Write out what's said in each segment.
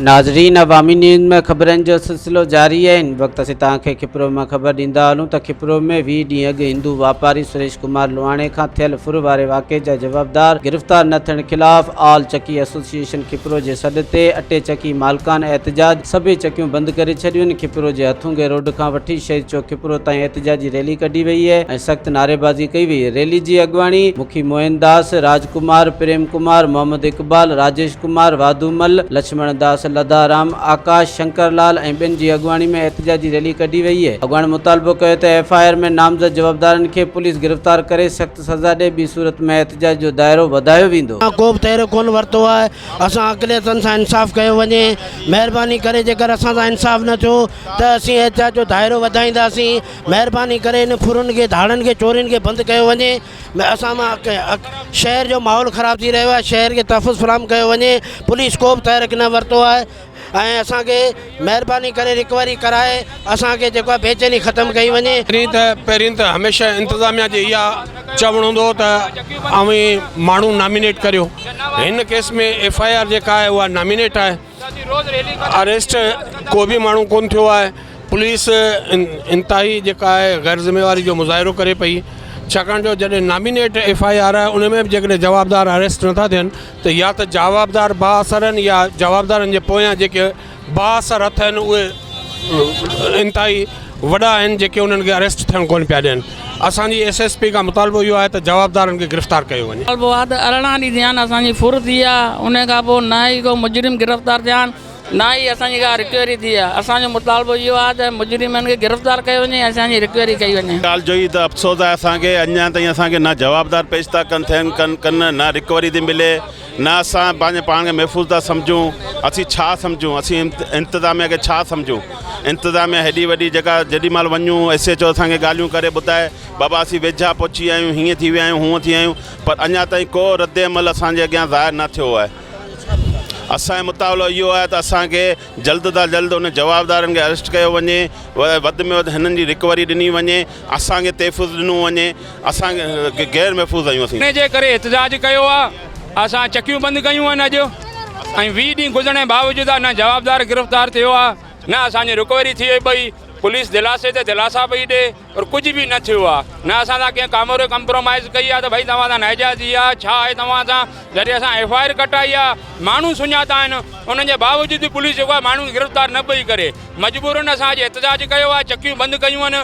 नाज़रीन, अवामी न्यूज़ में ख़बरनि जो सिलसिलो जारी है। इन वक्त असीं तव्हांखे खिपरो में ख़बर ॾींदा हलूं त खिपरो में 20 ॾींहं अॻु हिंदू वापारी सुरेश कुमार लोहाणे खां थियल फुर वारे वाक़े जा जवाबदार गिरफ़्तार न थियण ख़िलाफ़ ऑल चकी एसोसिएशन खिपरो जे सॾ ते अटे चकी मालिकान एहतजाज सभई चकियूं बंदि करे छॾियूं। खिपरो जे हथूंगे रोड खां वठी शहीद चौक खिपरो ताईं एहतजाजी रैली कढी वई है ऐं सख़्त नारेबाज़ी कई वई। रैली जी अॻवानी मुखी मोहन दास, राजकुमार, प्रेम कुमार, मोहम्मद इकबाल, राजेश कुमार, वाधूमल, लक्ष्मण दास, लदाराम, आकाश, शंकरलाल ऐं ॿियनि जी अॻवानी में एहतजाजी रैली कढी वई है। अॻवान मुतालबो कयो त FIR में नामज़द जवाबदारनि खे पुलिस गिरफ़्तार करे सख़्त सज़ा ॾे, ॿी सूरत में एहतजाज जो दायरो वधायो वेंदो। को बि तहरीर कोन वरितो आहे। असां अक़लियतनि सां इंसाफ़ कयो वञे। महिरबानी करे जेकर असां सां इंसाफ़ न थियो त असीं एहतजाज जो दायरो वधाईंदासीं। महिरबानी करे इन फुरुनि खे, धाड़नि खे, चोरियुनि खे बंदि कयो वञे। असां मां शहर जो माहौल ख़राब थी रहियो आहे। शहर खे तहफ़ुज़ फराहम कयो वञे। पुलिस को बि तहरीक न वरितो आहे ऐं असांखे महिरबानी करे रिकवरी कराए असांखे जेको आहे बेचैनी ख़तमु कई वञे। पहिरीं त हमेशह इंतिज़ामिया जे इहा चवणु हूंदो त अवी माण्हू नॉमिनेट करियो। हिन केस में FIR जेका आहे उहा नॉमिनेट आहे। अरेस्ट को बि माण्हू कोन थियो आहे। पुलिस इंतिहाई जेका आहे गैर ज़िम्मेवारी जो मुज़ाहिरो करे पई, छाकाणि जो जॾहिं नॉमिनेट FIR आहे उन में बि जेकॾहिं जवाबदार अरेस्ट नथा थियनि त या त जवाबदार बाअसर आहिनि या जवाबदारनि जे पोयां जेके बाअसर हथ आहिनि उहे इंतिहाई वॾा आहिनि जेके उन्हनि खे अरेस्ट थियणु कोन पिया ॾियनि। असांजी SSP खां मुतालबो इहो आहे त जवाबदारनि खे गिरफ़्तार कयो वञे। मुतालबो आहे त 18 ॾींहं थिया आहिनि असांजी फुर थी आहे। उन खां पोइ ना ई को मुजरिम गिरफ़्तार थिया आहिनि, ना ई असांजी का रिकवरी थी आहे। असांजो मुतालबो इहो आहे त मुजरिमनि खे गिरफ़्तार कयो वञे, असांजी रिकवरी कई वञे। ॻाल्हि जो ई त अफ़सोस आहे असांखे, अञा ताईं असांखे न जवाबदार पेश था कनि न रिकवरी थी मिले, न असां पंहिंजे पाण खे महफ़ूज़ था सम्झूं। असीं छा सम्झूं? असीं इंतिज़ामिया खे छा सम्झूं? इंतिज़ामिया हेॾी वॾी जेका जेॾी महिल वञूं SHO असांखे ॻाल्हियूं करे ॿुधाए बाबा असीं वेझा पहुची विया आहियूं, हीअं थी विया आहियूं, हूअं थी विया आहियूं, पर अञा ताईं को रद्द अमल असांजे अॻियां ज़ाहिर न थियो आहे। असांजो मुताबिक़ इहो आहे त असांखे जल्द खां जल्द उन जवाबदारनि खे अरेस्ट कयो वञे, वधि में वधि हिननि जी रिकवरी ॾिनी वञे, असांखे तहफ़ुज़ ॾिनो वञे। असांखे गैर महफ़ूज़ आहियूं असीं। इन जे करे एहतजाज कयो आहे। असां चकियूं बंदि कयूं आहिनि अॼु ऐं 20 ॾींहं गुज़रण जे बावजूदि न जवाबदार गिरफ़्तार थियो आहे, न असांजी रिकवरी थी पई। पुलिस दिलासे ते दिलासा पई ॾे और कुझु बि न थियो आहे। न असां सां कंहिं कामोरे कंप्रोमाइज़ कई आहे त भई तव्हां सां नाइजाइज़ी आहे, छा आहे तव्हां सां। जॾहिं असां FIR कटाई आहे, माण्हू सुञाता आहिनि, उन्हनि जे बावजूदि पुलिस जेको आहे माण्हू खे गिरफ़्तार न पई करे। मजबूरन असां अॼु एहतजाज कयो आहे, चकियूं बंदि कयूं आहिनि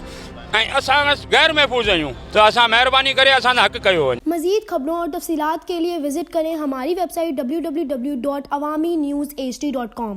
ऐं असां गैर महफूज़ आहियूं, त असां महिरबानी करे असांजा हक़ कयो वञे। मज़ीद खबरों और तफसीलात के लिए विजिट करें हमारी वेबसाइट www.awamiNewsHD.com।